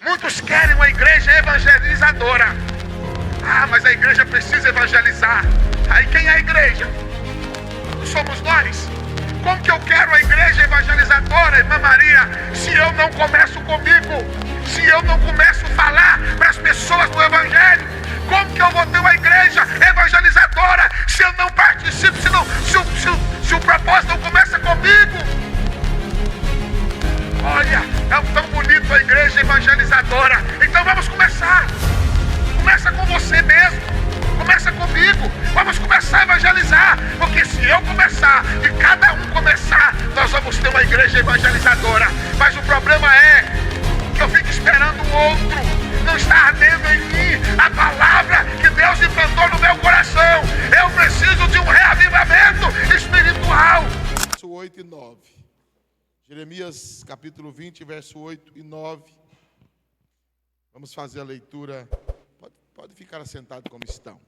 Muitos querem uma igreja evangelizadora. Ah, mas a igreja precisa evangelizar. Aí quem é a igreja? Somos nós. Como que eu quero a igreja evangelizadora, irmã Maria, se eu não começo comigo? Se eu não começo a falar para as pessoas do evangelho? Como que eu vou ter uma igreja evangelizadora se eu não participo, se o propósito não começa comigo? Olha, é tão bonito a igreja evangelizadora. Então vamos começar. Começa com você mesmo. Começa comigo. Vamos começar a evangelizar. Porque se eu começar e cada um começar, nós vamos ter uma igreja evangelizadora. Mas o problema é que eu fico esperando o outro. Não está ardendo em mim a palavra que Deus implantou no meu coração. Eu preciso de um reavivamento espiritual. Verso 8 e 9. Jeremias capítulo 20, verso 8 e 9. Vamos fazer a leitura. Pode ficar assentado como estão.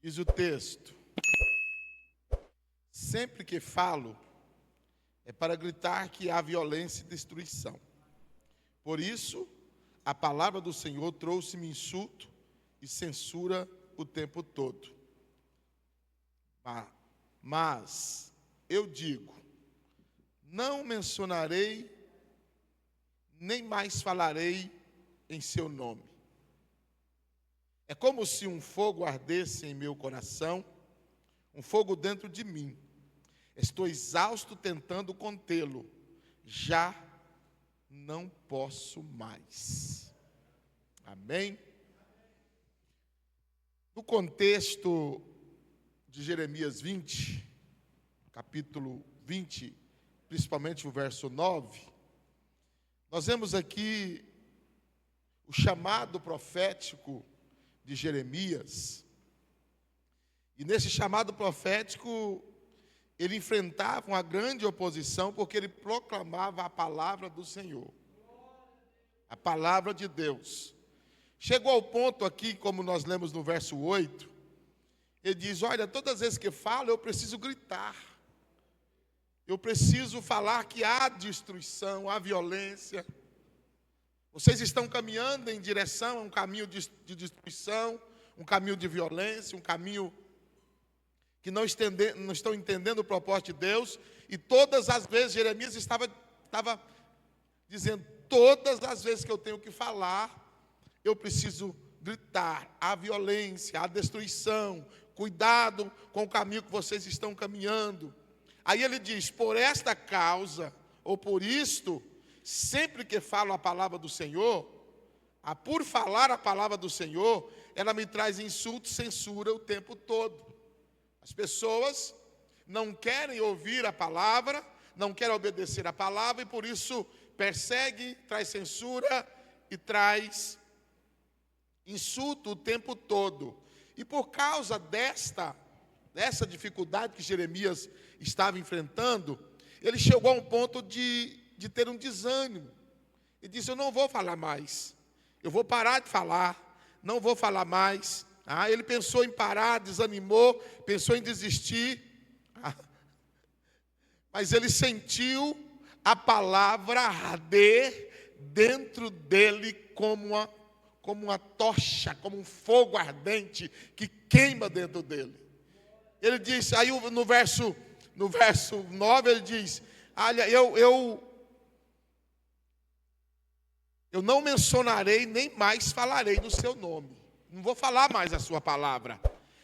Diz o texto: sempre que falo, é para gritar que há violência e destruição. Por isso, a palavra do Senhor trouxe-me insulto e censura o tempo todo. Mas eu digo, não mencionarei, nem mais falarei em seu nome. É como se um fogo ardesse em meu coração, um fogo dentro de mim. Estou exausto tentando contê-lo, já não posso mais. Amém? No contexto de Jeremias 20, capítulo 20, principalmente o verso 9, nós vemos aqui o chamado profético de Jeremias. E nesse chamado profético, ele enfrentava uma grande oposição, porque ele proclamava a palavra do Senhor, a palavra de Deus. Chegou ao ponto aqui, como nós lemos no verso 8, ele diz: olha, todas as vezes que falo, eu preciso gritar. Eu preciso falar que há destruição, há violência. Vocês estão caminhando em direção a um caminho de destruição, um caminho de violência, um caminho que não estão entendendo o propósito de Deus. E todas as vezes, Jeremias estava dizendo, todas as vezes que eu tenho que falar, eu preciso gritar: há violência, há destruição, cuidado com o caminho que vocês estão caminhando. Aí ele diz: por esta causa, ou por isto, sempre que falo a palavra do Senhor, por falar a palavra do Senhor, ela me traz insulto e censura o tempo todo. As pessoas não querem ouvir a palavra, não querem obedecer a palavra, e por isso persegue, traz censura e traz insulto o tempo todo. E por causa dessa dificuldade que Jeremias estava enfrentando, ele chegou a um ponto de ter um desânimo. E disse: eu não vou falar mais, eu vou parar de falar, não vou falar mais. Ele pensou em parar, desanimou, pensou em desistir. Mas ele sentiu a palavra arder dentro dele como uma tocha, como um fogo ardente que queima dentro dele. Ele disse, aí no verso 9 ele diz: olha, eu não mencionarei, nem mais falarei no seu nome. Não vou falar mais a sua palavra.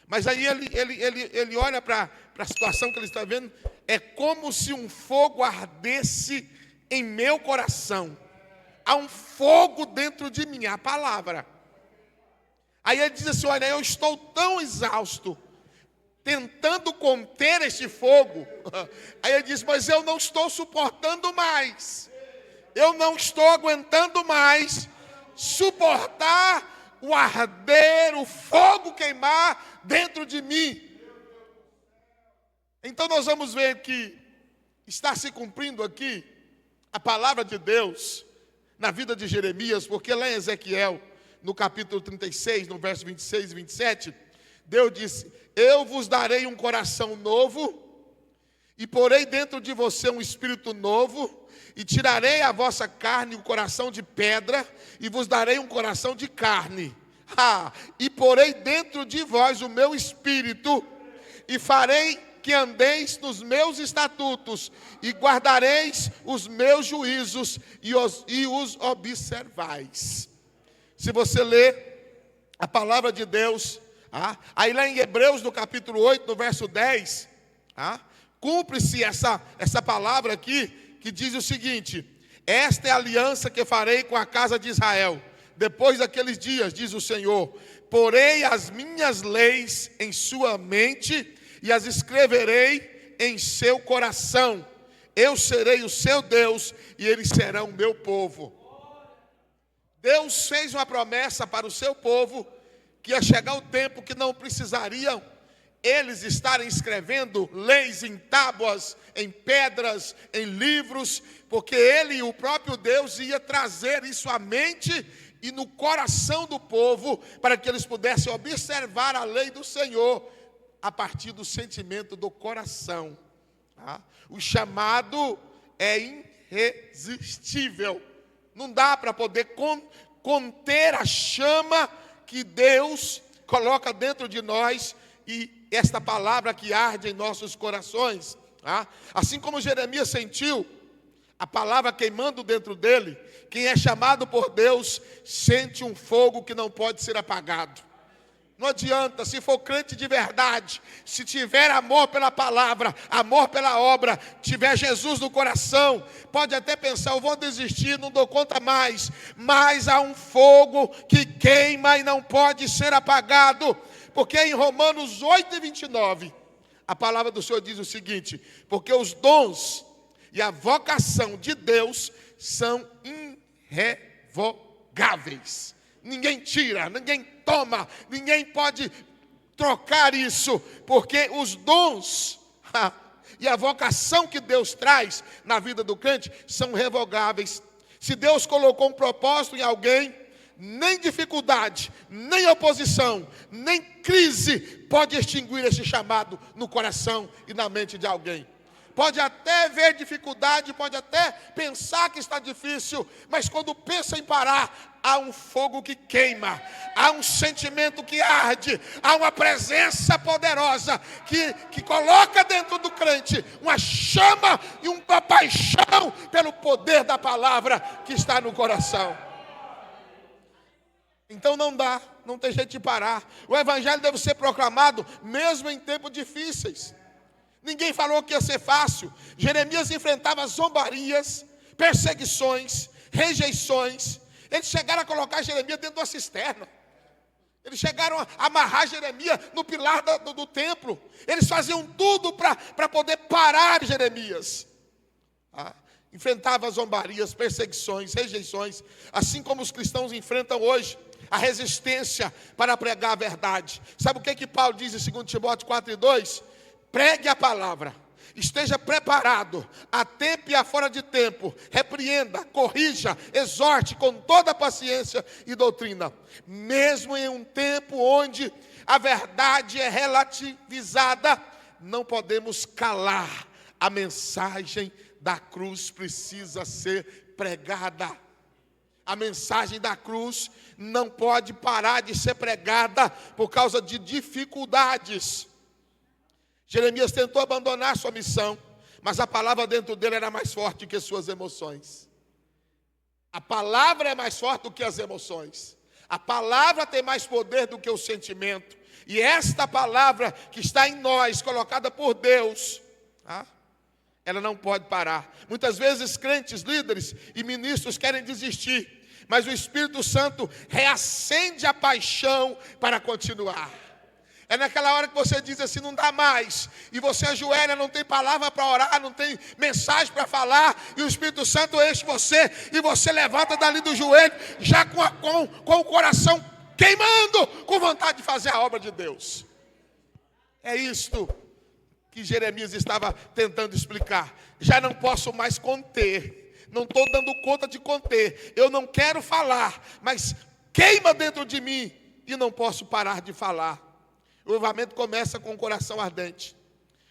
Mas aí ele olha para a situação que ele está vendo. É como se um fogo ardesse em meu coração. Há um fogo dentro de mim, a palavra. Aí ele diz assim: olha, eu estou tão exausto, tentando conter este fogo. Aí ele diz: mas eu não estou suportando mais. Eu não estou aguentando mais suportar o arder, o fogo queimar dentro de mim. Então nós vamos ver que está se cumprindo aqui a palavra de Deus na vida de Jeremias, porque lá em Ezequiel, no capítulo 36, no verso 26 e 27, Deus disse: eu vos darei um coração novo E porei dentro de você um espírito novo, e tirarei a vossa carne, o coração de pedra, e vos darei um coração de carne. E porei dentro de vós o meu espírito, e farei que andeis nos meus estatutos, e guardareis os meus juízos, e os observais. Se você ler a palavra de Deus, aí lá em Hebreus, no capítulo 8, no verso 10, cumpre-se essa palavra aqui, que diz o seguinte: esta é a aliança que farei com a casa de Israel. Depois daqueles dias, diz o Senhor, porei as minhas leis em sua mente, e as escreverei em seu coração. Eu serei o seu Deus, e eles serão o meu povo. Deus fez uma promessa para o seu povo, que ia chegar o tempo que não precisariam eles estarem escrevendo leis em tábuas, em pedras, em livros, porque Ele, o próprio Deus, ia trazer isso à mente e no coração do povo, para que eles pudessem observar a lei do Senhor, a partir do sentimento do coração. O chamado é irresistível. Não dá para poder conter a chama que Deus coloca dentro de nós, e esta palavra que arde em nossos corações. Assim como Jeremias sentiu a palavra queimando dentro dele, quem é chamado por Deus sente um fogo que não pode ser apagado. Não adianta, se for crente de verdade, se tiver amor pela palavra, amor pela obra, tiver Jesus no coração, pode até pensar, eu vou desistir, não dou conta mais, mas há um fogo que queima e não pode ser apagado, porque em Romanos 8:29, a palavra do Senhor diz o seguinte: porque os dons e a vocação de Deus são irrevogáveis. Ninguém tira, ninguém toma, ninguém pode trocar isso, porque os dons e a vocação que Deus traz na vida do crente são revogáveis. Se Deus colocou um propósito em alguém, nem dificuldade, nem oposição, nem crise pode extinguir esse chamado no coração e na mente de alguém. Pode até ver dificuldade, pode até pensar que está difícil, mas quando pensa em parar, há um fogo que queima, há um sentimento que arde, há uma presença poderosa que coloca dentro do crente uma chama e uma paixão pelo poder da palavra que está no coração. Então não dá, não tem jeito de parar. O evangelho deve ser proclamado mesmo em tempos difíceis. Ninguém falou que ia ser fácil. Jeremias enfrentava zombarias, perseguições, rejeições. Eles chegaram a colocar Jeremias dentro de uma cisterna. Eles chegaram a amarrar Jeremias no pilar do templo. Eles faziam tudo para poder parar Jeremias. Enfrentava zombarias, perseguições, rejeições, assim como os cristãos enfrentam hoje a resistência para pregar a verdade. Sabe o que Paulo diz em 2 Timóteo 4:2? Pregue a palavra, esteja preparado, a tempo e a fora de tempo, repreenda, corrija, exorte com toda paciência e doutrina. Mesmo em um tempo onde a verdade é relativizada, não podemos calar. A mensagem da cruz precisa ser pregada. A mensagem da cruz não pode parar de ser pregada por causa de dificuldades. Jeremias tentou abandonar sua missão, mas a palavra dentro dele era mais forte que suas emoções. A palavra é mais forte do que as emoções. A palavra tem mais poder do que o sentimento. E esta palavra que está em nós, colocada por Deus, ela não pode parar. Muitas vezes crentes, líderes e ministros querem desistir, mas o Espírito Santo reacende a paixão para continuar. É naquela hora que você diz assim, não dá mais, e você ajoelha, não tem palavra para orar, não tem mensagem para falar, e o Espírito Santo enche você, e você levanta dali do joelho, já com o coração queimando, com vontade de fazer a obra de Deus. É isto que Jeremias estava tentando explicar. Já não posso mais conter, não estou dando conta de conter, eu não quero falar, mas queima dentro de mim, e não posso parar de falar. O avivamento começa com o coração ardente.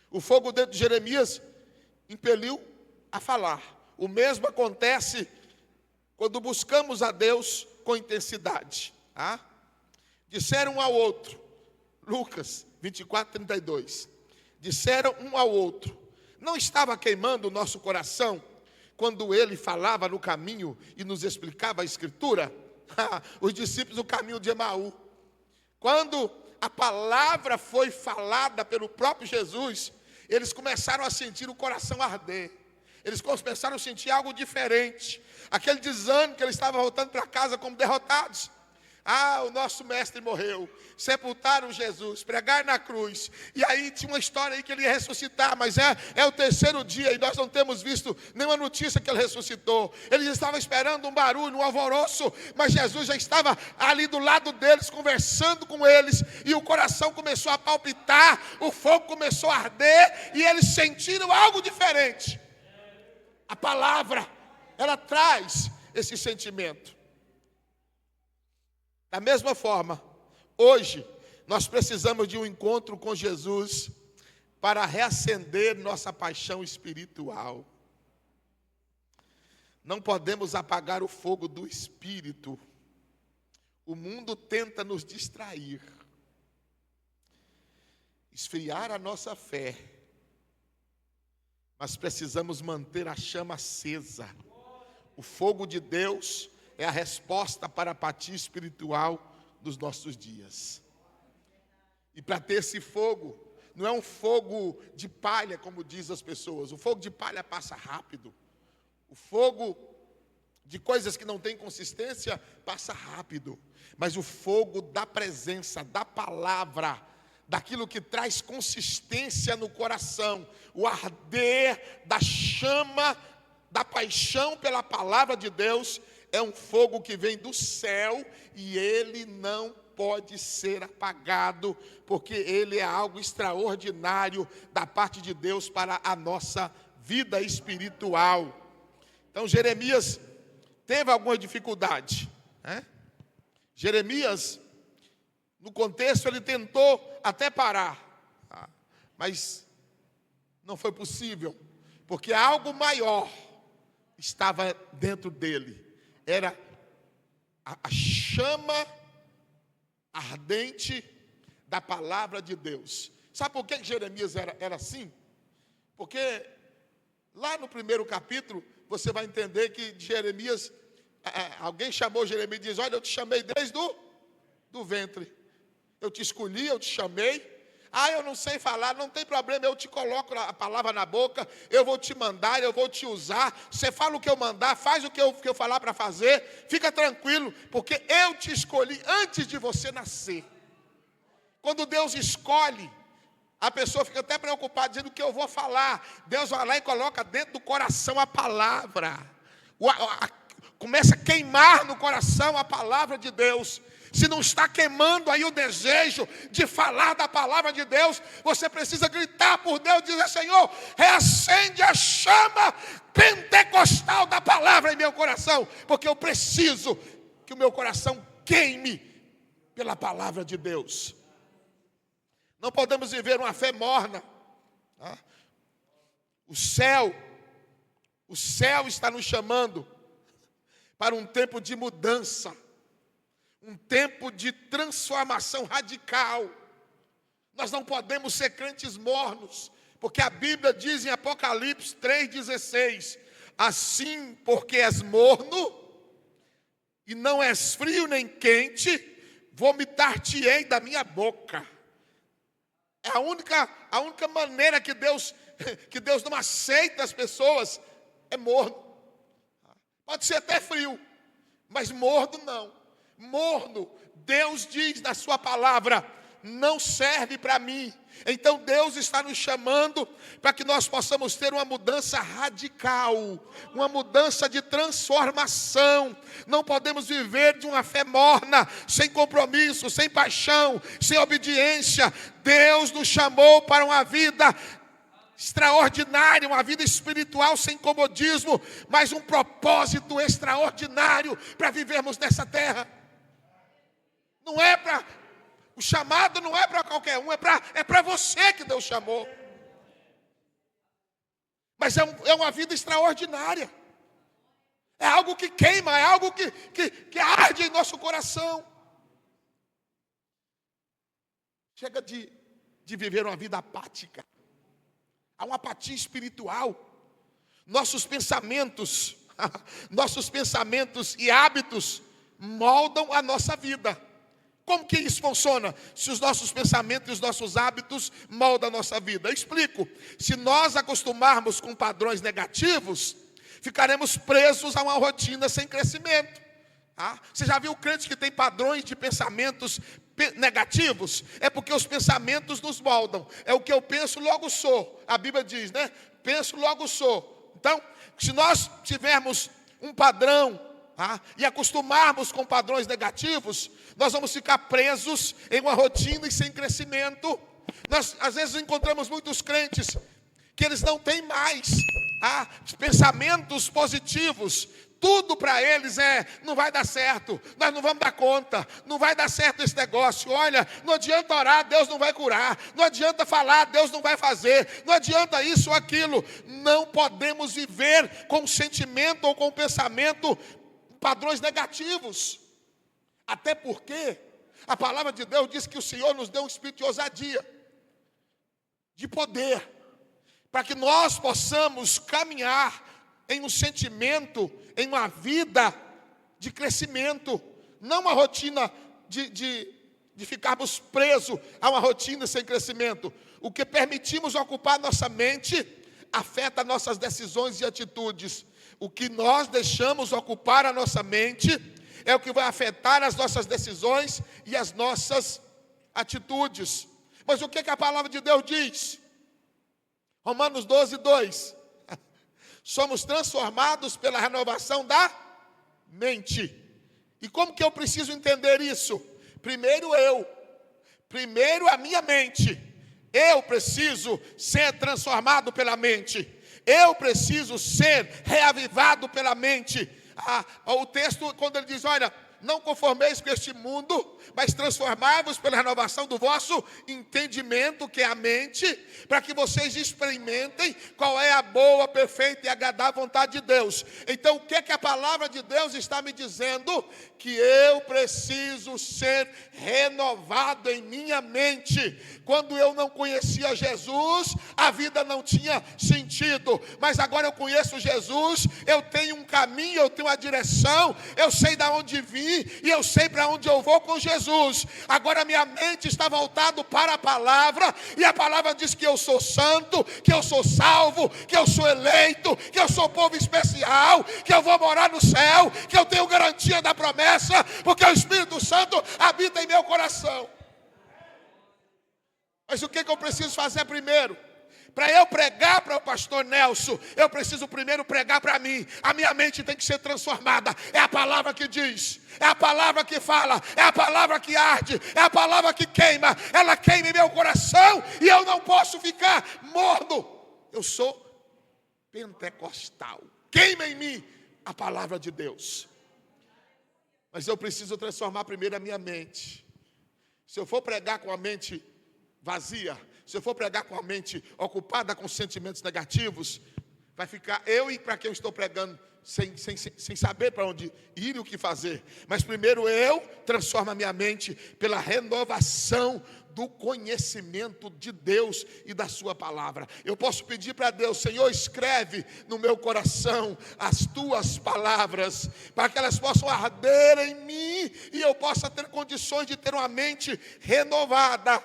O fogo dentro de Jeremias impeliu a falar. O mesmo acontece quando buscamos a Deus com intensidade. Disseram um ao outro, Lucas 24:32. Disseram um ao outro: não estava queimando o nosso coração quando ele falava no caminho e nos explicava a Escritura? Os discípulos do caminho de Emaú. Quando a palavra foi falada pelo próprio Jesus, eles começaram a sentir o coração arder. Eles começaram a sentir algo diferente. Aquele desânimo que eles estavam voltando para casa como derrotados. O nosso mestre morreu. Sepultaram Jesus, pregaram na cruz. E aí tinha uma história aí que ele ia ressuscitar. Mas é o terceiro dia e nós não temos visto nenhuma notícia que ele ressuscitou. Eles estavam esperando um barulho, um alvoroço. Mas Jesus já estava ali do lado deles, conversando com eles. E o coração começou a palpitar. O fogo começou a arder. E eles sentiram algo diferente. A palavra, ela traz esse sentimento. Da mesma forma, hoje, nós precisamos de um encontro com Jesus para reacender nossa paixão espiritual. Não podemos apagar o fogo do Espírito. O mundo tenta nos distrair, esfriar a nossa fé, mas precisamos manter a chama acesa. O fogo de Deus é a resposta para a apatia espiritual dos nossos dias. E para ter esse fogo, não é um fogo de palha, como dizem as pessoas. O fogo de palha passa rápido. O fogo de coisas que não têm consistência passa rápido. Mas o fogo da presença, da palavra, daquilo que traz consistência no coração, o arder da chama, da paixão pela palavra de Deus, é um fogo que vem do céu e ele não pode ser apagado, porque ele é algo extraordinário da parte de Deus para a nossa vida espiritual. Então Jeremias teve alguma dificuldade, né? Jeremias, no contexto, ele tentou até parar, mas não foi possível, porque algo maior estava dentro dele. Era a chama ardente da palavra de Deus. Sabe por que Jeremias era assim? Porque lá no primeiro capítulo, você vai entender que Jeremias, alguém chamou Jeremias e diz: olha, eu te chamei desde do ventre. Eu te escolhi, eu te chamei. Eu não sei falar, não tem problema, eu te coloco a palavra na boca, eu vou te mandar, eu vou te usar. Você fala o que eu mandar, faz o que eu falar para fazer, fica tranquilo, porque eu te escolhi antes de você nascer. Quando Deus escolhe, a pessoa fica até preocupada, dizendo o que eu vou falar. Deus vai lá e coloca dentro do coração a palavra. Começa a queimar no coração a palavra de Deus. Se não está queimando aí o desejo de falar da palavra de Deus, você precisa gritar por Deus e dizer: Senhor, reacende a chama pentecostal da palavra em meu coração, porque eu preciso que o meu coração queime pela palavra de Deus. Não podemos viver uma fé morna. O céu está nos chamando para um tempo de mudança. Um tempo de transformação radical. Nós não podemos ser crentes mornos, porque a Bíblia diz em Apocalipse 3,16: assim, porque és morno, e não és frio nem quente, vomitar-te-ei da minha boca. É a única maneira que Deus não aceita as pessoas, é morno. Pode ser até frio, mas morno não. Morno, Deus diz na sua palavra, não serve para mim. Então Deus está nos chamando para que nós possamos ter uma mudança radical, uma mudança de transformação. Não podemos viver de uma fé morna, sem compromisso, sem paixão, sem obediência. Deus nos chamou para uma vida extraordinária, uma vida espiritual sem comodismo, mas um propósito extraordinário para vivermos nessa terra. Não é para, o chamado não é para qualquer um, é para você que Deus chamou. Mas é uma vida extraordinária. É algo que queima, é algo que arde em nosso coração. Chega de viver uma vida apática. Há uma apatia espiritual. Nossos pensamentos e hábitos moldam a nossa vida. Como que isso funciona? Se os nossos pensamentos e os nossos hábitos moldam a nossa vida. Eu explico. Se nós acostumarmos com padrões negativos, ficaremos presos a uma rotina sem crescimento. Você já viu crentes que tem padrões de pensamentos negativos? É porque os pensamentos nos moldam. É o que eu penso, logo sou. A Bíblia diz, né? Penso, logo sou. Então, se nós tivermos um padrão e acostumarmos com padrões negativos, nós vamos ficar presos em uma rotina e sem crescimento. Nós, às vezes, encontramos muitos crentes que eles não têm mais pensamentos positivos. Tudo para eles não vai dar certo, nós não vamos dar conta, não vai dar certo esse negócio. Olha, não adianta orar, Deus não vai curar, não adianta falar, Deus não vai fazer, não adianta isso ou aquilo. Não podemos viver com sentimento ou com pensamento padrões negativos. Até porque a palavra de Deus diz que o Senhor nos deu um espírito de ousadia, de poder, para que nós possamos caminhar em um sentimento, em uma vida de crescimento, não uma rotina de ficarmos presos a uma rotina sem crescimento. O que permitimos ocupar nossa mente afeta nossas decisões e atitudes. O que nós deixamos ocupar a nossa mente é o que vai afetar as nossas decisões e as nossas atitudes. Mas o que a palavra de Deus diz? Romanos 12, 2. Somos transformados pela renovação da mente. E como que eu preciso entender isso? Primeiro a minha mente. Eu preciso ser transformado pela mente. Eu preciso ser reavivado pela mente. O texto, quando ele diz, olha, não conformeis com este mundo, mas transformai-vos pela renovação do vosso entendimento, que é a mente, para que vocês experimentem qual é a boa, perfeita e agradável vontade de Deus. Então, o que a palavra de Deus está me dizendo? Que eu preciso ser renovado em minha mente. Quando eu não conhecia Jesus, a vida não tinha sentido, mas agora eu conheço Jesus, eu tenho um caminho, eu tenho uma direção, eu sei de onde vim, e eu sei para onde eu vou com Jesus. Agora minha mente está voltada para a palavra, e a palavra diz que eu sou santo, que eu sou salvo, que eu sou eleito, que eu sou povo especial, que eu vou morar no céu, que eu tenho garantia da promessa, porque o Espírito Santo habita em meu coração. Mas o que eu preciso fazer primeiro? Para eu pregar para o pastor Nelson, eu preciso primeiro pregar para mim. A minha mente tem que ser transformada. É a palavra que diz, é a palavra que fala, é a palavra que arde, é a palavra que queima. Ela queima em meu coração e eu não posso ficar morno. Eu sou pentecostal. Queima em mim a palavra de Deus. Mas eu preciso transformar primeiro a minha mente. Se eu for pregar com a mente vazia, se eu for pregar com a mente ocupada com sentimentos negativos, vai ficar eu e para quem eu estou pregando sem saber para onde ir e o que fazer. Mas primeiro eu transformo a minha mente pela renovação do conhecimento de Deus e da sua palavra. Eu posso pedir para Deus, Senhor, escreve no meu coração as tuas palavras, para que elas possam arder em mim e eu possa ter condições de ter uma mente renovada.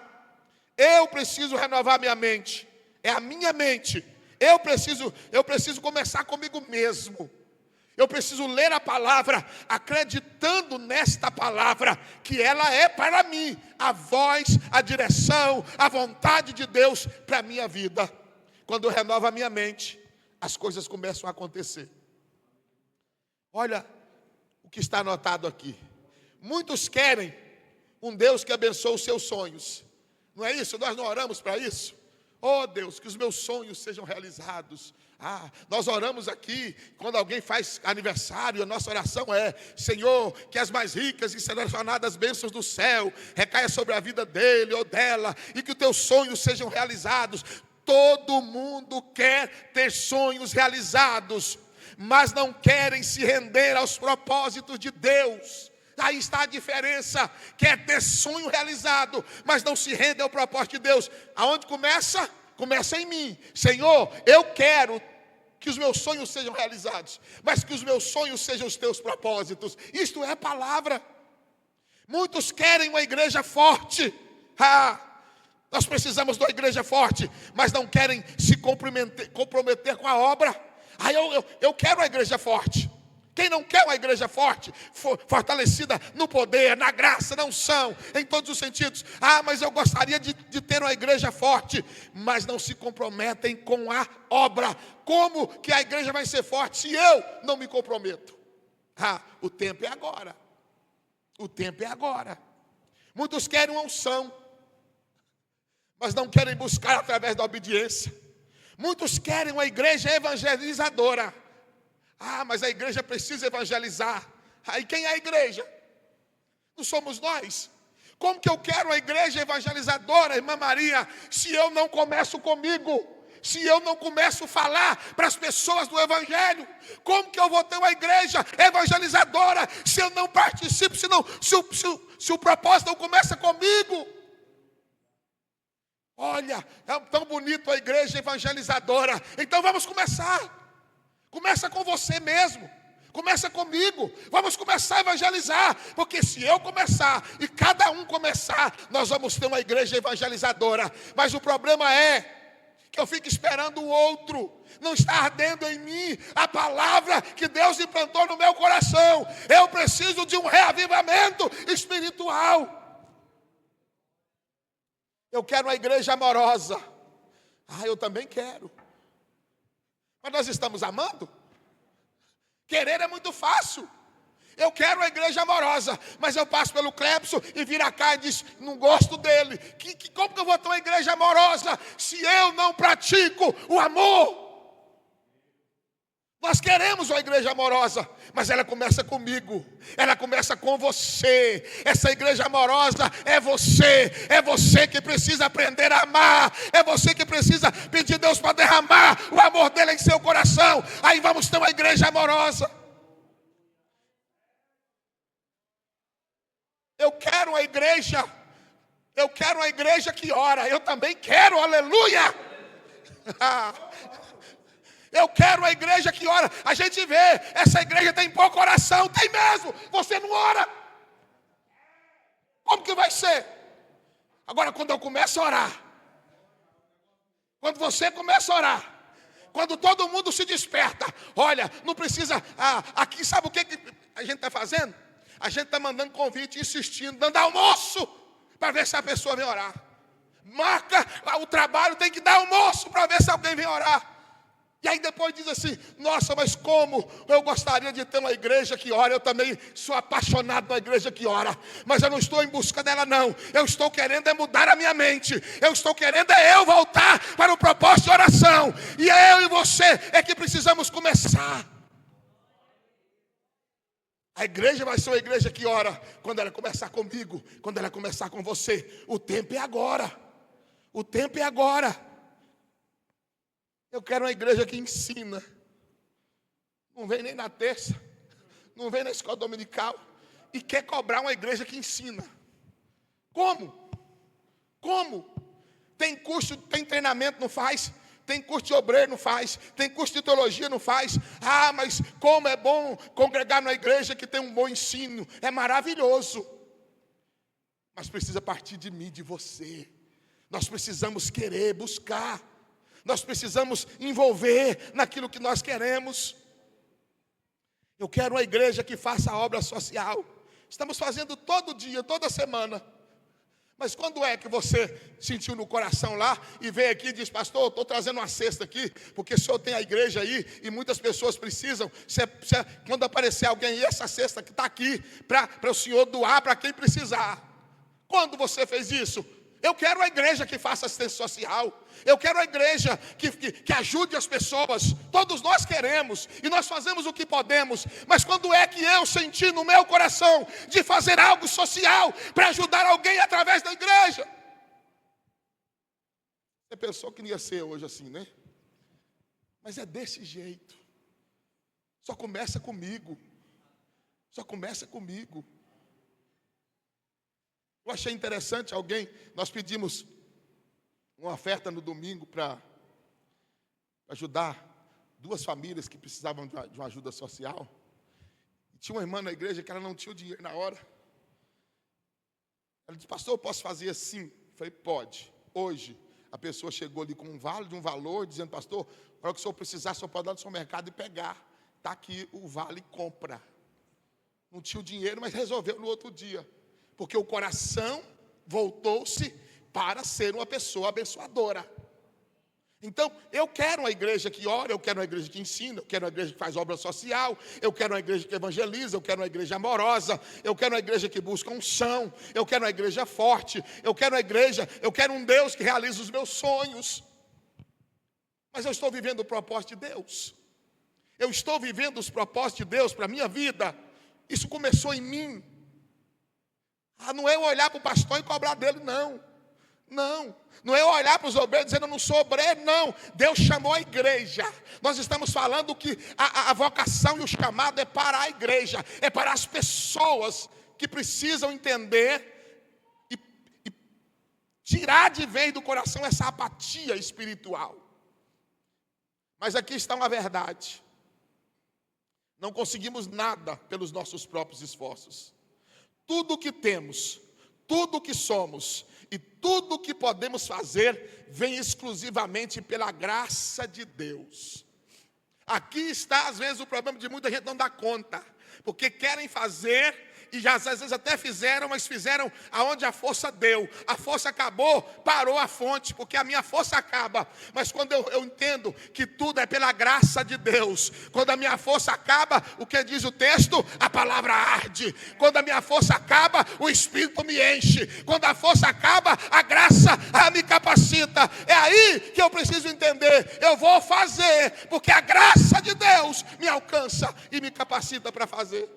Eu preciso renovar minha mente. É a minha mente. Eu preciso começar comigo mesmo. Eu preciso ler a palavra, acreditando nesta palavra, que ela é para mim a voz, a direção, a vontade de Deus para a minha vida. Quando eu renovo a minha mente, as coisas começam a acontecer. Olha o que está anotado aqui. Muitos querem um Deus que abençoe os seus sonhos. Não é isso? Nós não oramos para isso? Oh Deus, que os meus sonhos sejam realizados. Nós oramos aqui, quando alguém faz aniversário, a nossa oração é: Senhor, que as mais ricas e selecionadas bênçãos do céu recaia sobre a vida dele ou dela, e que os teus sonhos sejam realizados. Todo mundo quer ter sonhos realizados, mas não querem se render aos propósitos de Deus. Aí está a diferença. Quer ter sonho realizado, mas não se rende ao propósito de Deus. Aonde começa? Começa em mim. Senhor, eu quero que os meus sonhos sejam realizados, mas que os meus sonhos sejam os teus propósitos. Isto é a palavra. Muitos querem uma igreja forte. Nós precisamos de uma igreja forte, mas não querem se comprometer com a obra. Eu quero uma igreja forte. Quem não quer uma igreja forte, fortalecida no poder, na graça, na unção, em todos os sentidos? Mas eu gostaria de ter uma igreja forte, mas não se comprometem com a obra. Como que a igreja vai ser forte se eu não me comprometo? O tempo é agora. O tempo é agora. Muitos querem uma unção, mas não querem buscar através da obediência. Muitos querem uma igreja evangelizadora. Mas a igreja precisa evangelizar. E quem é a igreja? Não somos nós. Como que eu quero uma igreja evangelizadora, irmã Maria, se eu não começo comigo? Se eu não começo a falar para as pessoas do evangelho? Como que eu vou ter uma igreja evangelizadora se eu não participo, se o propósito não começa comigo? Olha, é tão bonito a igreja evangelizadora. Então vamos começar. Começa com você mesmo. Começa comigo. Vamos começar a evangelizar. Porque se eu começar e cada um começar, nós vamos ter uma igreja evangelizadora. Mas o problema é que eu fico esperando o outro. Não está ardendo em mim a palavra que Deus implantou no meu coração. Eu preciso de um reavivamento espiritual. Eu quero uma igreja amorosa. Eu também quero. Mas nós estamos amando? Querer é muito fácil. Eu quero uma igreja amorosa, mas eu passo pelo Clepson e vira cá e diz, não gosto dele. Como que eu vou ter uma igreja amorosa se eu não pratico o amor? Nós queremos uma igreja amorosa, mas ela começa comigo, ela começa com você. Essa igreja amorosa é você que precisa aprender a amar, é você que precisa pedir a Deus para derramar o amor dele em seu coração. Aí vamos ter uma igreja amorosa. Eu quero uma igreja que ora. Eu também quero, aleluia. Eu quero uma igreja que ora. A gente vê, essa igreja tem pouca oração. Tem mesmo, você não ora. Como que vai ser? Agora quando eu começo a orar, quando você começa a orar, quando todo mundo se desperta, olha, não precisa, aqui sabe o que a gente está fazendo? A gente está mandando convite, insistindo, dando almoço, para ver se a pessoa vem orar. Marca o trabalho, tem que dar almoço, para ver se alguém vem orar. E aí depois diz assim, nossa, mas como eu gostaria de ter uma igreja que ora. Eu também sou apaixonado na igreja que ora, mas eu não estou em busca dela não. Eu estou querendo mudar a minha mente. Eu estou querendo eu voltar para o propósito de oração. E eu e você é que precisamos começar. A igreja vai ser uma igreja que ora quando ela começar comigo, quando ela começar com você. O tempo é agora. O tempo é agora. Eu quero uma igreja que ensina. Não vem nem na terça, não vem na escola dominical e quer cobrar uma igreja que ensina. Como? Tem curso, tem treinamento, não faz. Tem curso de obreiro, não faz. Tem curso de teologia, não faz. Mas como é bom congregar numa igreja que tem um bom ensino. É maravilhoso. Mas precisa partir de mim, de você. Nós precisamos querer, buscar. Nós precisamos envolver naquilo que nós queremos. Eu quero uma igreja que faça a obra social. Estamos fazendo todo dia, toda semana. Mas quando é que você sentiu no coração lá e veio aqui e diz, pastor, estou trazendo uma cesta aqui, porque o senhor tem a igreja aí e muitas pessoas precisam. Quando aparecer alguém aí, essa cesta que está aqui, para o senhor doar para quem precisar. Quando você fez isso? Eu quero uma igreja que faça assistência social. Eu quero uma igreja que ajude as pessoas. Todos nós queremos e nós fazemos o que podemos. Mas quando é que eu senti no meu coração de fazer algo social para ajudar alguém através da igreja? Você pensou que não ia ser hoje assim, né? Mas é desse jeito. Só começa comigo. Só começa comigo. Eu achei interessante nós pedimos uma oferta no domingo para ajudar 2 famílias que precisavam de uma ajuda social. E tinha uma irmã na igreja que ela não tinha o dinheiro na hora. Ela disse: pastor, eu posso fazer assim? Eu falei: pode. Hoje, a pessoa chegou ali com um valor, dizendo: pastor, para o que o senhor precisar, o senhor pode ir lá no seu mercado e pegar. Está aqui o vale, compra. Não tinha o dinheiro, mas resolveu no outro dia. Porque o coração voltou-se para ser uma pessoa abençoadora. Então, eu quero uma igreja que ora, eu quero uma igreja que ensina, eu quero uma igreja que faz obra social, eu quero uma igreja que evangeliza, eu quero uma igreja amorosa, eu quero uma igreja que busca unção, eu quero uma igreja forte, eu quero um Deus que realiza os meus sonhos. Mas eu estou vivendo o propósito de Deus. Eu estou vivendo os propósitos de Deus para a minha vida. Isso começou em mim. Não é eu olhar para o pastor e cobrar dele, não. Não é eu olhar para os obreiros dizendo: eu não sou obreiro, não. Deus chamou a igreja. Nós estamos falando que a vocação e o chamado é para a igreja, é para as pessoas que precisam entender e tirar de vez do coração essa apatia espiritual. Mas aqui está uma verdade: não conseguimos nada pelos nossos próprios esforços. Tudo o que temos, tudo o que somos e tudo o que podemos fazer vem exclusivamente pela graça de Deus. Aqui está às vezes o problema de muita gente não dar conta, porque querem fazer e já às vezes até fizeram, mas fizeram aonde a força deu. A força acabou, parou a fonte, porque a minha força acaba. Mas quando eu entendo que tudo é pela graça de Deus, quando a minha força acaba, o que diz o texto? A palavra arde. Quando a minha força acaba, o Espírito me enche. Quando a força acaba, a graça me capacita. É aí que eu preciso entender: eu vou fazer, porque a graça de Deus me alcança e me capacita para fazer.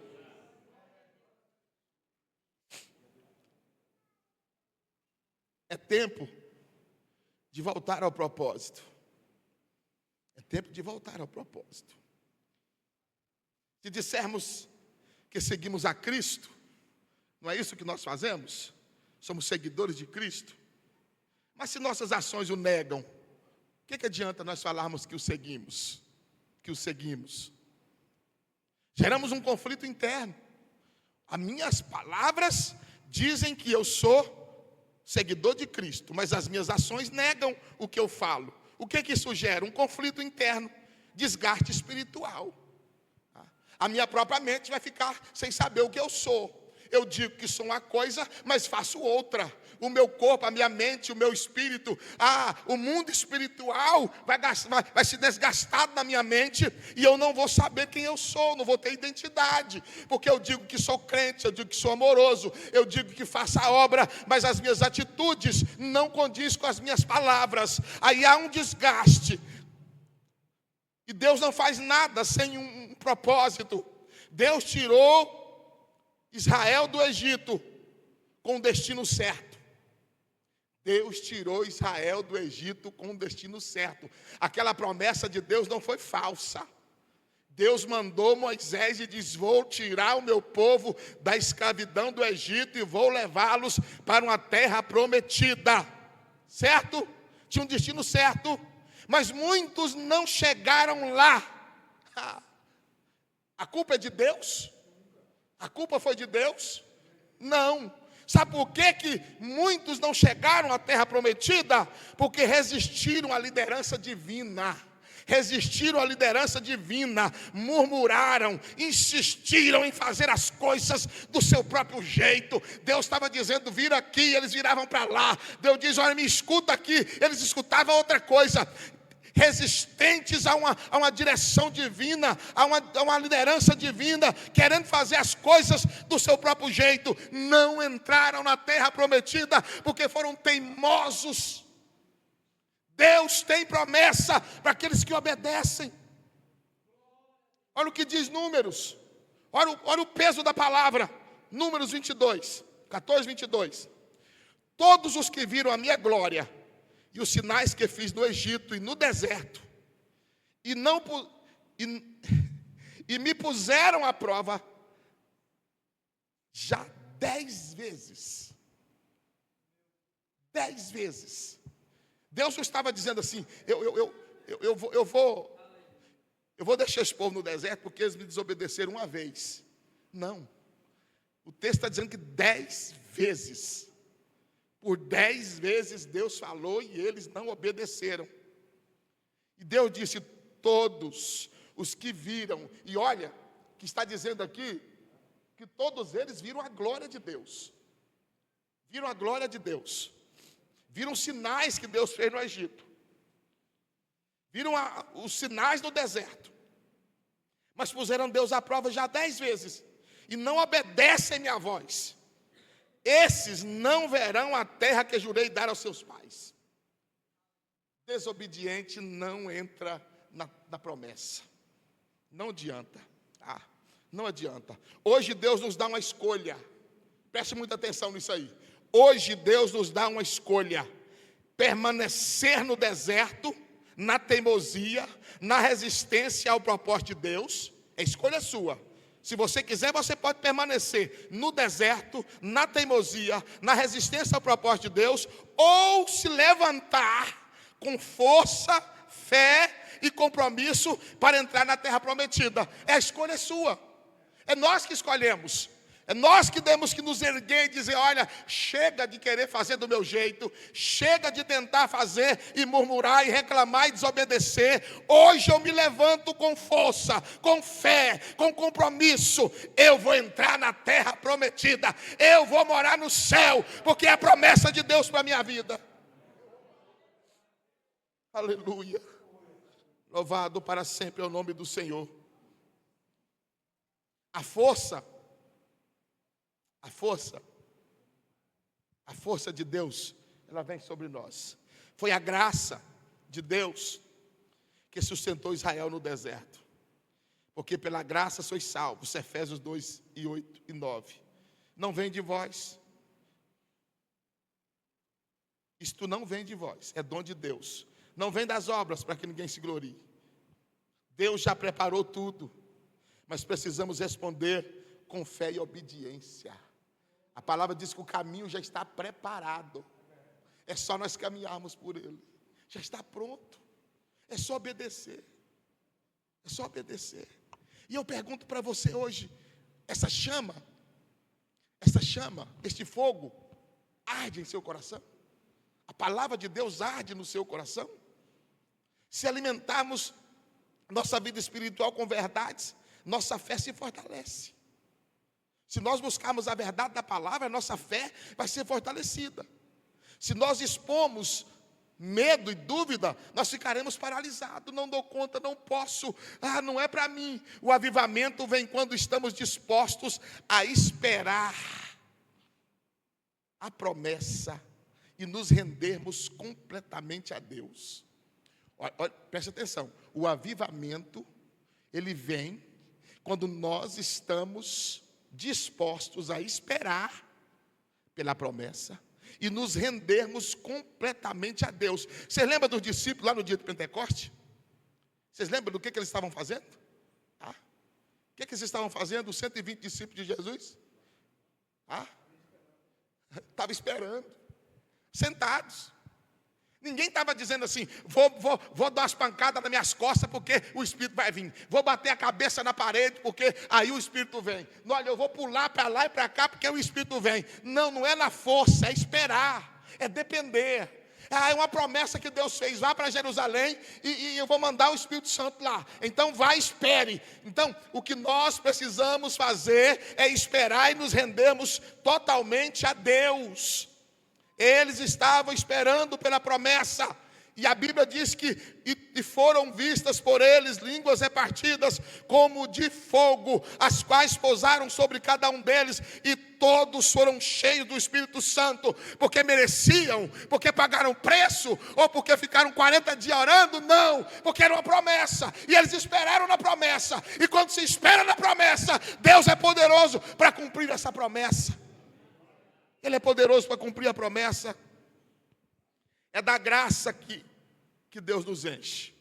É tempo de voltar ao propósito. É tempo de voltar ao propósito. Se dissermos que seguimos a Cristo, não é isso que nós fazemos? Somos seguidores de Cristo. Mas se nossas ações o negam, o que adianta nós falarmos que o seguimos? Que o seguimos. Geramos um conflito interno. As minhas palavras dizem que eu sou seguidor de Cristo, mas as minhas ações negam o que eu falo. O que isso gera? Um conflito interno, desgaste espiritual. A minha própria mente vai ficar sem saber o que eu sou. Eu digo que sou uma coisa, mas faço outra. O meu corpo, a minha mente, o meu espírito, o mundo espiritual vai se desgastar na minha mente e eu não vou saber quem eu sou, não vou ter identidade. Porque eu digo que sou crente, eu digo que sou amoroso, eu digo que faço a obra, mas as minhas atitudes não condizem com as minhas palavras. Aí há um desgaste. E Deus não faz nada sem um propósito. Deus tirou Israel do Egito com o destino certo. Deus tirou Israel do Egito com o destino certo. Aquela promessa de Deus não foi falsa. Deus mandou Moisés e diz: vou tirar o meu povo da escravidão do Egito e vou levá-los para uma terra prometida. Certo? Tinha um destino certo. Mas muitos não chegaram lá. A culpa é de Deus? A culpa foi de Deus? Não. Sabe por que muitos não chegaram à terra prometida? Porque resistiram à liderança divina. Resistiram à liderança divina, murmuraram, insistiram em fazer as coisas do seu próprio jeito. Deus estava dizendo: vira aqui, eles viravam para lá. Deus diz: olha, me escuta aqui, eles escutavam outra coisa. Resistentes a uma direção divina, a uma liderança divina, querendo fazer as coisas do seu próprio jeito, não entraram na terra prometida, porque foram teimosos. Deus tem promessa para aqueles que obedecem. Olha o que diz Números, olha o peso da palavra. Números 22, 14, 22. Todos os que viram a minha glória e os sinais que fiz no Egito e no deserto, e me puseram à prova já 10 vezes. 10 vezes. Deus não estava dizendo assim, eu vou deixar esse povo no deserto porque eles me desobedeceram uma vez. Não. O texto está dizendo que 10 vezes. Por 10 vezes Deus falou e eles não obedeceram. E Deus disse, todos os que viram, e olha, que está dizendo aqui, que todos eles viram a glória de Deus. Viram a glória de Deus. Viram os sinais que Deus fez no Egito. Viram os sinais no deserto. Mas puseram Deus à prova já 10 vezes. E não obedecem minha voz. Esses não verão a terra que jurei dar aos seus pais. Desobediente não entra na promessa. Não adianta. Não adianta. Hoje Deus nos dá uma escolha. Preste muita atenção nisso aí. Hoje Deus nos dá uma escolha. Permanecer no deserto, na teimosia, na resistência ao propósito de Deus. É escolha sua. Se você quiser, você pode permanecer no deserto, na teimosia, na resistência ao propósito de Deus, ou se levantar com força, fé e compromisso para entrar na terra prometida. A escolha é sua. É nós que escolhemos. É nós que temos que nos erguer e dizer, olha, chega de querer fazer do meu jeito, chega de tentar fazer e murmurar e reclamar e desobedecer. Hoje eu me levanto com força, com fé, com compromisso. Eu vou entrar na terra prometida, eu vou morar no céu, porque é a promessa de Deus para a minha vida. Aleluia. Louvado para sempre é o nome do Senhor. A força de Deus, ela vem sobre nós. Foi a graça de Deus que sustentou Israel no deserto. Porque pela graça sois salvos, Efésios 2, 8 e 9. Não vem de vós. Isto não vem de vós, é dom de Deus. Não vem das obras para que ninguém se glorie. Deus já preparou tudo, mas precisamos responder com fé e obediência. A palavra diz que o caminho já está preparado. É só nós caminharmos por ele. Já está pronto. É só obedecer. É só obedecer. E eu pergunto para você hoje, essa chama, este fogo, arde em seu coração? A palavra de Deus arde no seu coração? Se alimentarmos nossa vida espiritual com verdades, nossa fé se fortalece. Se nós buscarmos a verdade da palavra, a nossa fé vai ser fortalecida. Se nós expomos medo e dúvida, nós ficaremos paralisados. Não dou conta, não posso, não é para mim. O avivamento vem quando estamos dispostos a esperar a promessa e nos rendermos completamente a Deus. Olha, preste atenção, o avivamento, ele vem quando nós estamos dispostos a esperar pela promessa e nos rendermos completamente a Deus. Vocês lembram dos discípulos lá no dia de Pentecoste? Vocês lembram do que eles estavam fazendo? O que eles estavam fazendo, os 120 discípulos de Jesus? Estavam esperando, sentados. Ninguém estava dizendo assim, vou dar umas pancadas nas minhas costas porque o Espírito vai vir. Vou bater a cabeça na parede porque aí o Espírito vem. Não, olha, eu vou pular para lá e para cá porque o Espírito vem. Não, não é na força, é esperar, é depender. É uma promessa que Deus fez, vá para Jerusalém e eu vou mandar o Espírito Santo lá. Então vai, espere. Então o que nós precisamos fazer é esperar e nos rendermos totalmente a Deus. Eles estavam esperando pela promessa. E a Bíblia diz que e foram vistas por eles línguas repartidas como de fogo, as quais pousaram sobre cada um deles, e todos foram cheios do Espírito Santo, porque mereciam, porque pagaram preço, ou porque ficaram 40 dias orando, não, porque era uma promessa, e eles esperaram na promessa, e quando se espera na promessa, Deus é poderoso para cumprir essa promessa. Ele é poderoso para cumprir a promessa. É da graça que Deus nos enche.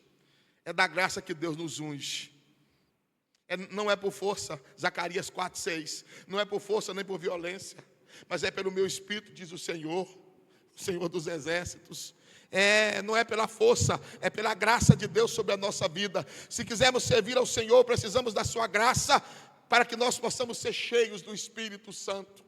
É da graça que Deus nos unge. Não é por força, Zacarias 4:6. Não é por força nem por violência, mas é pelo meu Espírito, diz o Senhor dos exércitos. Não é pela força, é pela graça de Deus sobre a nossa vida. Se quisermos servir ao Senhor, precisamos da sua graça, para que nós possamos ser cheios do Espírito Santo.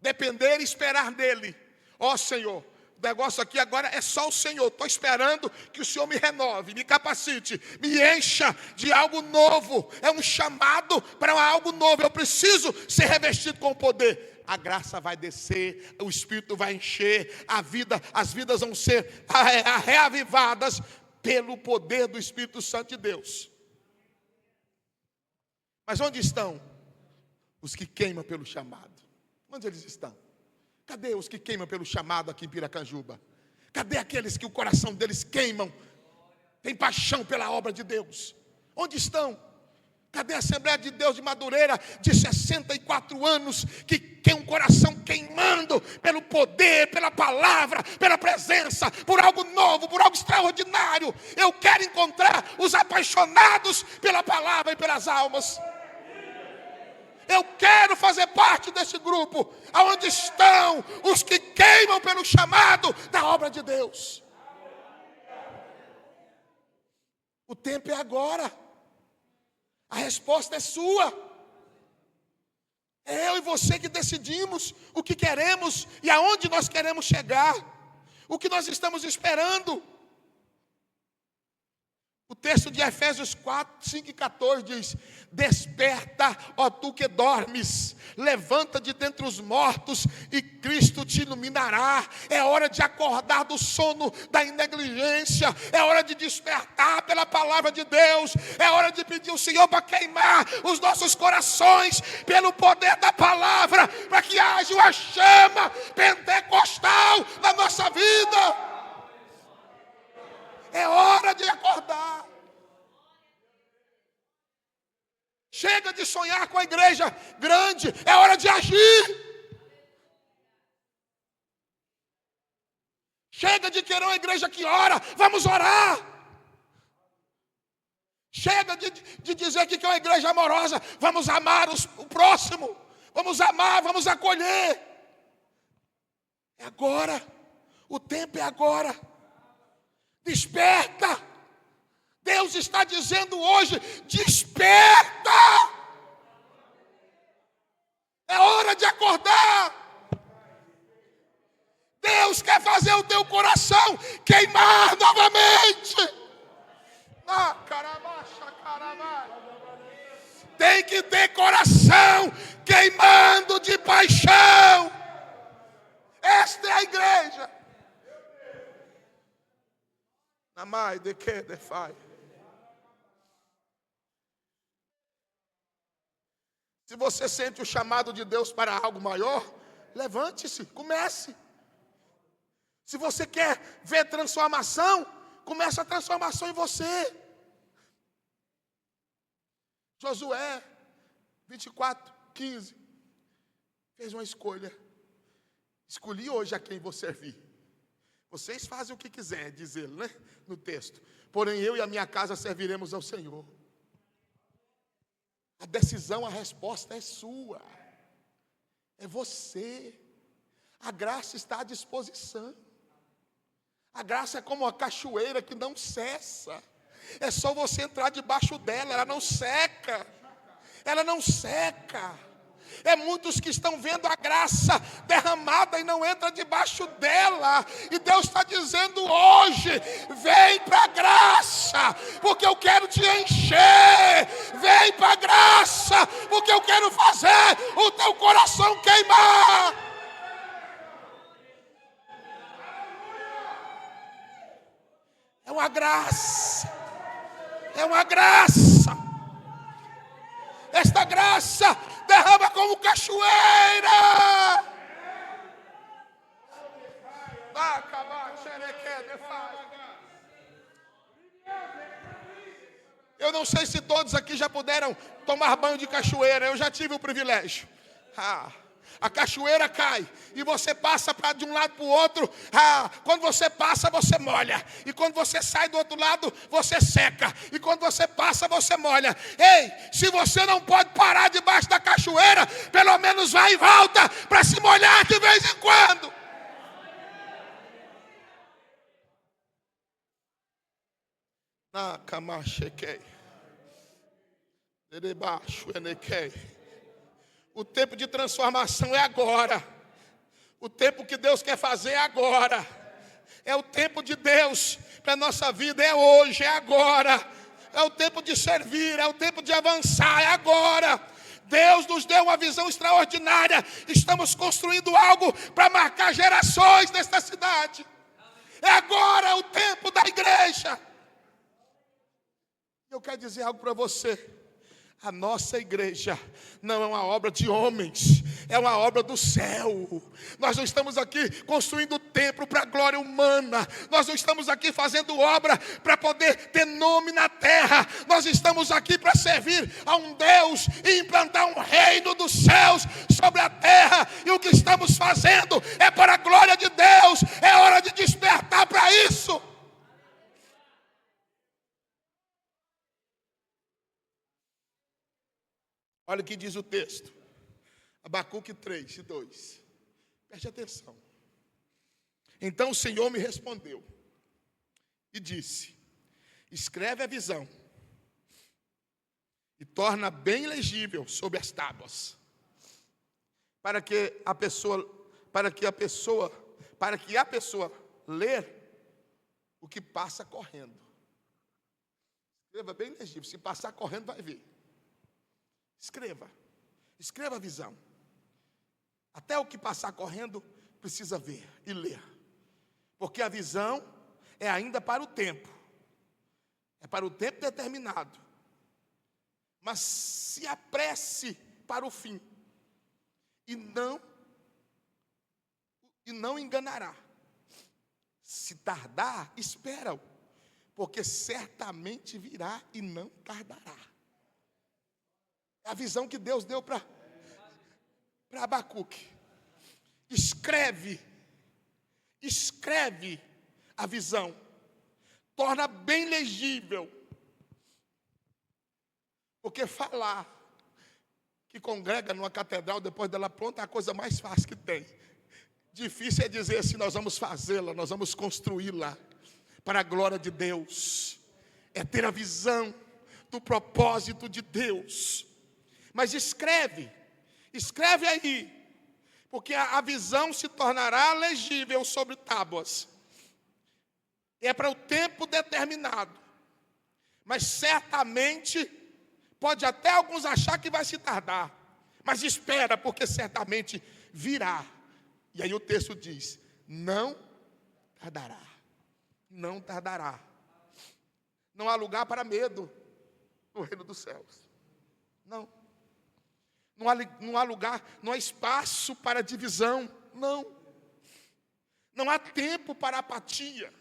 Depender e esperar nele. Ó Senhor, o negócio aqui agora é só o Senhor. Estou esperando que o Senhor me renove, me capacite, me encha de algo novo. É um chamado para algo novo. Eu preciso ser revestido com o poder. A graça vai descer, o Espírito vai encher, as vidas vão ser reavivadas pelo poder do Espírito Santo de Deus. Mas onde estão os que queimam pelo chamado? Onde eles estão? Cadê os que queimam pelo chamado aqui em Piracanjuba? Cadê aqueles que o coração deles queimam, tem paixão pela obra de Deus? Onde estão? Cadê a Assembleia de Deus de Madureira, de 64 anos, que tem um coração queimando pelo poder, pela palavra, pela presença, por algo novo, por algo extraordinário? Eu quero encontrar os apaixonados pela palavra e pelas almas. Eu quero fazer parte desse grupo, aonde estão os que queimam pelo chamado da obra de Deus. O tempo é agora. A resposta é sua. É eu e você que decidimos o que queremos e aonde nós queremos chegar. O que nós estamos esperando. O texto de Efésios 4, 5 e 14 diz: desperta, ó tu que dormes, levanta de dentre os mortos e Cristo te iluminará. É hora de acordar do sono da negligência, é hora de despertar pela palavra de Deus, é hora de pedir ao Senhor para queimar os nossos corações pelo poder da palavra, para que haja uma chama pentecostal na nossa vida. É hora de acordar. Chega de sonhar com a igreja grande. É hora de agir. Chega de querer uma igreja que ora. Vamos orar. Chega de dizer que é uma igreja amorosa. Vamos amar o próximo. Vamos amar, vamos acolher. É agora. O tempo é agora. Desperta. Deus está dizendo hoje: desperta. É hora de acordar. Deus quer fazer o teu coração queimar novamente. Tem que ter coração queimando de paixão. Esta é a igreja. Namai de que de fai. Se você sente o chamado de Deus para algo maior, levante-se, comece. Se você quer ver transformação, comece a transformação em você. Josué 24:15 fez uma escolha. Escolhi hoje a quem vou servir. Vocês fazem o que quiser, diz ele, né? No texto. Porém, eu e a minha casa serviremos ao Senhor. A decisão, a resposta é sua. É você. A graça está à disposição. A graça é como uma cachoeira que não cessa. É só você entrar debaixo dela, ela não seca. Ela não seca. É muitos que estão vendo a graça derramada e não entra debaixo dela. E Deus está dizendo hoje: vem para a graça, porque eu quero te encher. Vem para a graça, porque eu quero fazer o teu coração queimar. É uma graça. É uma graça. Esta graça derrama como cachoeira. Eu não sei se todos aqui já puderam tomar banho de cachoeira. Eu já tive o privilégio. A cachoeira cai e você passa de um lado para o outro. Quando você passa, você molha. E quando você sai do outro lado, você seca. E quando você passa, você molha. Ei, se você não pode parar debaixo da cachoeira, pelo menos vai e volta para se molhar de vez em quando. Na camachequei. Debaixo enequei. O tempo de transformação é agora. O tempo que Deus quer fazer é agora. É o tempo de Deus para a nossa vida, é hoje, é agora. É o tempo de servir, é o tempo de avançar, é agora. Deus nos deu uma visão extraordinária. Estamos construindo algo para marcar gerações nesta cidade. É agora o tempo da igreja. Eu quero dizer algo para você. A nossa igreja não é uma obra de homens, é uma obra do céu. Nós não estamos aqui construindo templo para a glória humana. Nós não estamos aqui fazendo obra para poder ter nome na terra. Nós estamos aqui para servir a um Deus e implantar um reino dos céus sobre a terra. E o que estamos fazendo é para a glória de Deus. É hora de despertar para isso. Olha o que diz o texto. Abacuque 3:2. Preste atenção. Então o Senhor me respondeu e disse: escreve a visão e torna bem legível sobre as tábuas, para que a pessoa ler o que passa correndo. Escreva bem legível. Se passar correndo, vai ver. Escreva a visão. Até o que passar correndo precisa ver e ler. Porque a visão é ainda para o tempo. É para o tempo determinado. Mas se apresse para o fim. E não enganará. Se tardar, espera-o. Porque certamente virá e não tardará. É a visão que Deus deu para Abacuque. Escreve a visão. Torna bem legível. Porque falar que congrega numa catedral depois dela pronta é a coisa mais fácil que tem. Difícil é dizer assim, nós vamos fazê-la, nós vamos construí-la para a glória de Deus. É ter a visão do propósito de Deus. Mas escreve aí, porque a visão se tornará legível sobre tábuas. É para o tempo determinado, mas certamente, pode até alguns achar que vai se tardar, mas espera, porque certamente virá. E aí o texto diz, não tardará, não tardará. Não há lugar para medo no reino dos céus, não. Não há lugar, não há espaço para divisão, não. Não há tempo para apatia.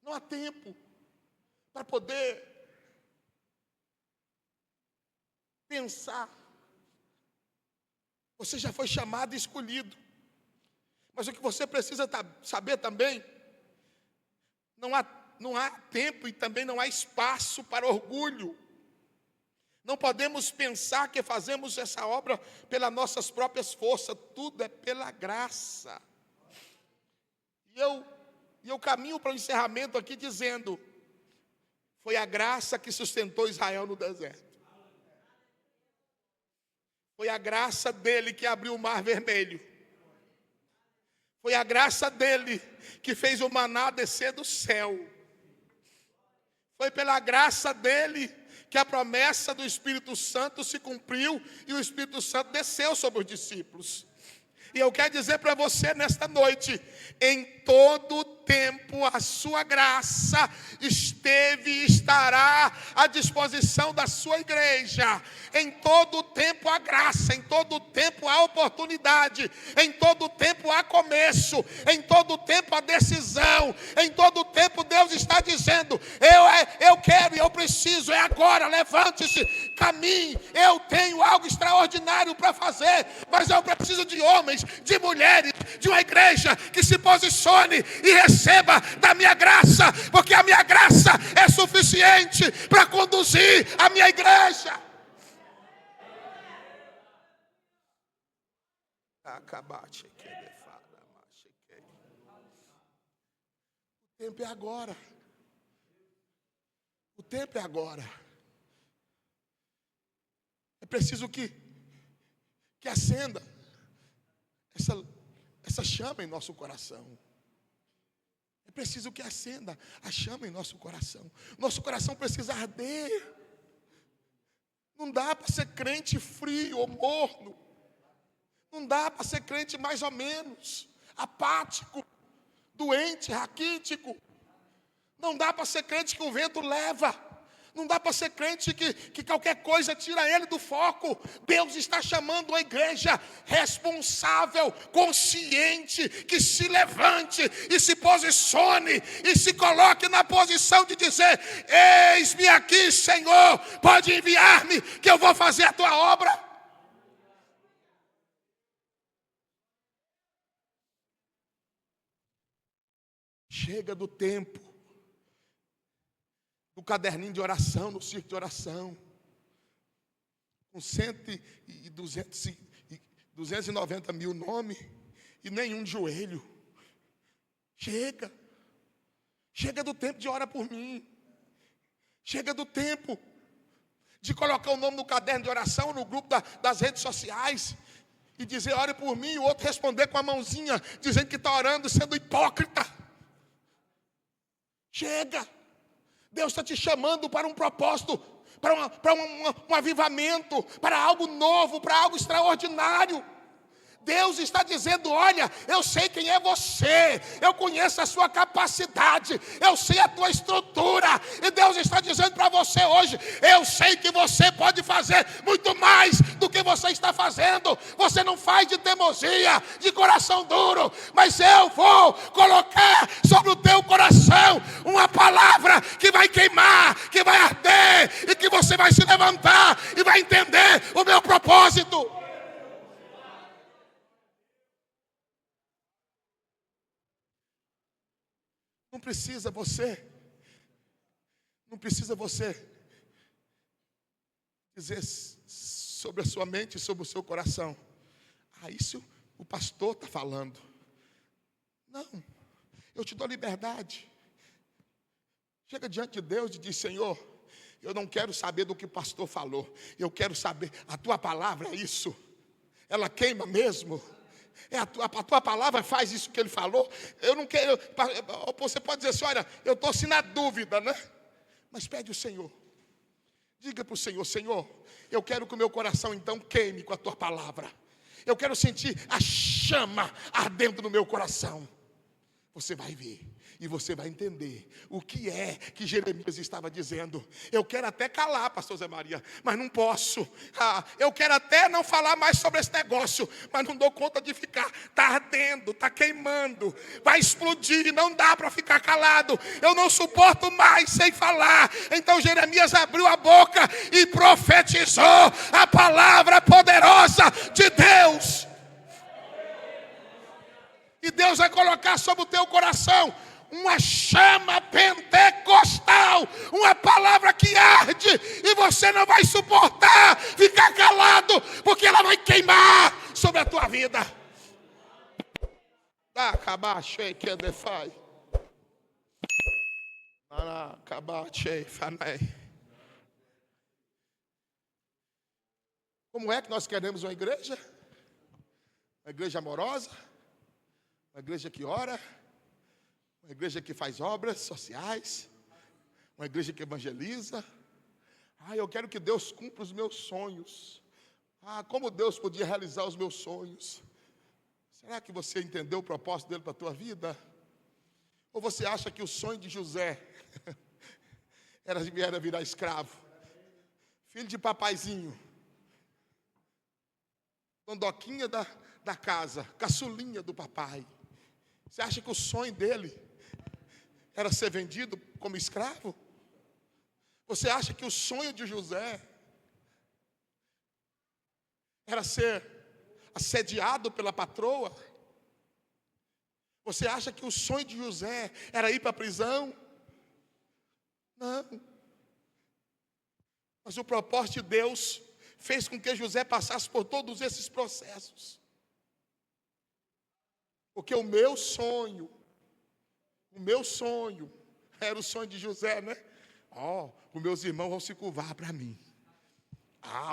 Não há tempo para poder pensar. Você já foi chamado e escolhido. Mas o que você precisa saber também, não há tempo e também não há espaço para orgulho. Não podemos pensar que fazemos essa obra pelas nossas próprias forças. Tudo é pela graça. E eu caminho para o encerramento aqui dizendo, foi a graça que sustentou Israel no deserto. Foi a graça dele que abriu o mar vermelho. Foi a graça dele que fez o maná descer do céu. Foi pela graça dele que a promessa do Espírito Santo se cumpriu e o Espírito Santo desceu sobre os discípulos. E eu quero dizer para você nesta noite, em todo tempo a sua graça esteve e estará à disposição da sua igreja. Em todo tempo há graça, em todo tempo há oportunidade, em todo tempo há começo, em todo tempo há decisão, em todo tempo Deus está dizendo: eu quero e eu preciso, é agora, levante-se, caminhe, eu tenho algo extraordinário para fazer, mas eu preciso de homens, de mulheres, de uma igreja que se posicione e receba da minha graça, porque a minha graça é suficiente para conduzir a minha igreja. O tempo é agora. O tempo é agora. É preciso que acenda essa chama em nosso coração. É preciso que acenda a chama em nosso coração. Nosso coração precisa arder. Não dá para ser crente frio ou morno. Não dá para ser crente mais ou menos, apático, doente, raquítico. Não dá para ser crente que o vento leva. Não dá para ser crente que qualquer coisa tira ele do foco. Deus está chamando a igreja responsável, consciente, que se levante e se posicione e se coloque na posição de dizer: eis-me aqui, Senhor, pode enviar-me que eu vou fazer a tua obra. Chega do tempo do caderninho de oração, no círculo de oração, com 290 mil nomes e nenhum de joelho. Chega do tempo de orar por mim. Chega do tempo de colocar o nome no caderno de oração, no grupo das redes sociais, e dizer: ore por mim, e o outro responder com a mãozinha, dizendo que está orando, sendo hipócrita. Chega. Deus está te chamando para um propósito, para um avivamento, para algo novo, para algo extraordinário. Deus está dizendo: olha, eu sei quem é você, eu conheço a sua capacidade, eu sei a tua estrutura. E Deus está dizendo para você hoje: eu sei que você pode fazer muito mais do que você está fazendo. Você não faz de teimosia, de coração duro, mas eu vou colocar sobre o teu coração uma palavra que vai queimar, que vai arder, e que você vai se levantar e vai entender o meu propósito. Não precisa você dizer sobre a sua mente e sobre o seu coração: isso o pastor está falando. Não, eu te dou liberdade. Chega diante de Deus e diz: Senhor, eu não quero saber do que o pastor falou, eu quero saber, a tua palavra é isso, ela queima mesmo. A tua palavra faz isso que ele falou. Eu não quero. Você pode dizer assim: olha, eu estou assim na dúvida, né? Mas pede ao Senhor. Diga para o Senhor: Senhor, eu quero que o meu coração então queime com a tua palavra. Eu quero sentir a chama ardendo no meu coração. Você vai ver e você vai entender o que é que Jeremias estava dizendo. Eu quero até calar, pastor Zé Maria, mas não posso. Eu quero até não falar mais sobre esse negócio, mas não dou conta de ficar. Está ardendo, está queimando, vai explodir, não dá para ficar calado. Eu não suporto mais sem falar. Então Jeremias abriu a boca e profetizou a palavra poderosa de Deus. E Deus vai colocar sobre o teu coração uma chama pentecostal, uma palavra que arde, e você não vai suportar ficar calado, porque ela vai queimar sobre a tua vida. Como é que nós queremos uma igreja? Uma igreja amorosa, uma igreja que ora, uma igreja que faz obras sociais, uma igreja que evangeliza. Eu quero que Deus cumpra os meus sonhos. Como Deus podia realizar os meus sonhos? Será que você entendeu o propósito dele para a tua vida? Ou você acha que o sonho de José era virar escravo? Filho de papaizinho, dondoquinha da casa, caçulinha do papai. Você acha que o sonho dele era ser vendido como escravo? Você acha que o sonho de José era ser assediado pela patroa? Você acha que o sonho de José era ir para a prisão? Não. Mas o propósito de Deus fez com que José passasse por todos esses processos. Porque o meu sonho era o sonho de José, né? Os meus irmãos vão se curvar para mim.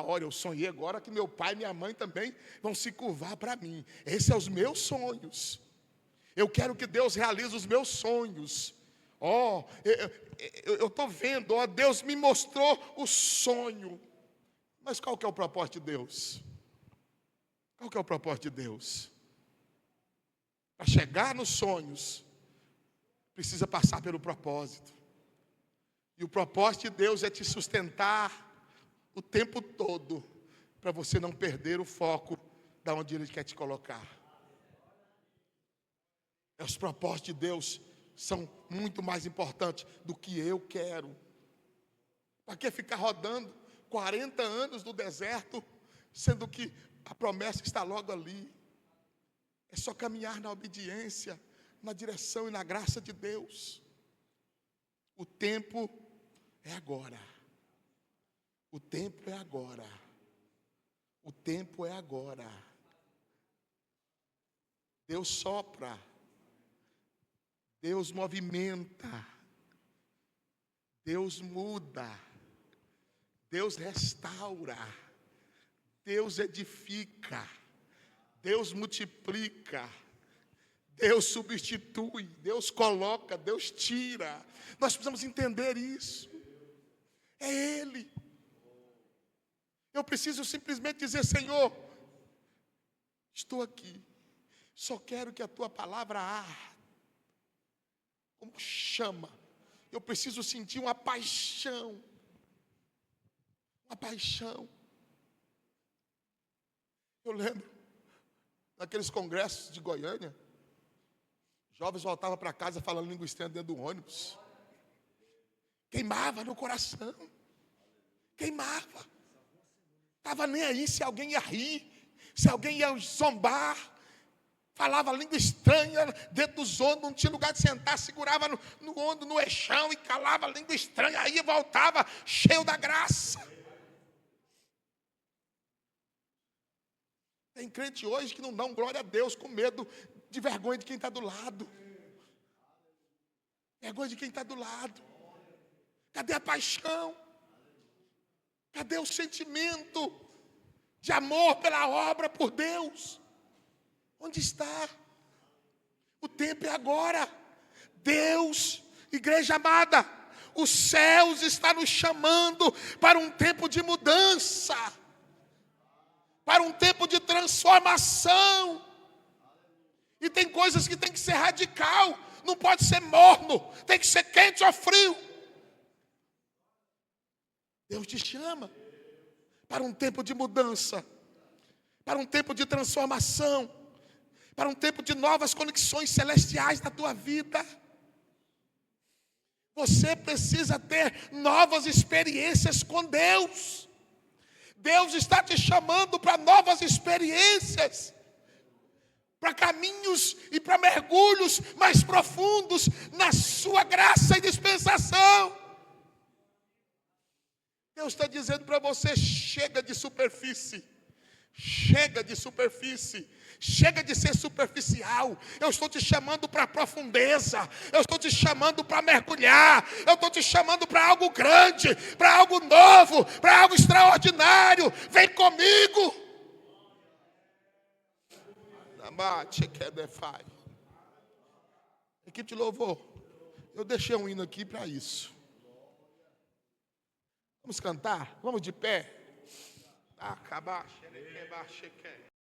Olha, eu sonhei agora que meu pai e minha mãe também vão se curvar para mim. Esses são os meus sonhos. Eu quero que Deus realize os meus sonhos. Eu estou vendo, Deus me mostrou o sonho. Mas qual que é o propósito de Deus? Qual que é o propósito de Deus? Para chegar nos sonhos, precisa passar pelo propósito. E o propósito de Deus é te sustentar o tempo todo, para você não perder o foco da onde Ele quer te colocar. Os propósitos de Deus são muito mais importantes do que eu quero. Para que ficar rodando 40 anos no deserto, sendo que a promessa está logo ali? É só caminhar na obediência, na direção e na graça de Deus. O tempo é agora. O tempo é agora. O tempo é agora. Deus sopra. Deus movimenta, Deus muda, Deus restaura, Deus edifica, Deus multiplica, Deus substitui, Deus coloca, Deus tira. Nós precisamos entender isso. É Ele. Eu preciso simplesmente dizer: Senhor, estou aqui, só quero que a Tua palavra arda como chama. Eu preciso sentir uma paixão. Uma paixão. Eu lembro naqueles congressos de Goiânia, jovens voltavam para casa falando língua estranha dentro do ônibus. Queimava no coração. Queimava. Estava nem aí se alguém ia rir, se alguém ia zombar. Falava língua estranha dentro dos ônibus, não tinha lugar de sentar, segurava no ônibus, no eixão e calava a língua estranha, aí voltava cheio da graça. Tem crente hoje que não dá glória a Deus com medo de vergonha de quem está do lado. Vergonha de quem está do lado. Cadê a paixão? Cadê o sentimento de amor pela obra por Deus? Onde está? O tempo é agora. Deus, igreja amada, os céus estão nos chamando para um tempo de mudança, para um tempo de transformação. E tem coisas que tem que ser radical, não pode ser morno, tem que ser quente ou frio. Deus te chama para um tempo de mudança, para um tempo de transformação, para um tempo de novas conexões celestiais na tua vida. Você precisa ter novas experiências com Deus. Deus está te chamando para novas experiências, para caminhos e para mergulhos mais profundos na sua graça e dispensação. Deus está dizendo para você: chega de superfície, chega de superfície. Chega de ser superficial. Eu estou te chamando para a profundeza. Eu estou te chamando para mergulhar. Eu estou te chamando para algo grande, para algo novo, para algo extraordinário. Vem comigo. Equipe de louvor, eu deixei um hino aqui para isso. Vamos cantar? Vamos de pé.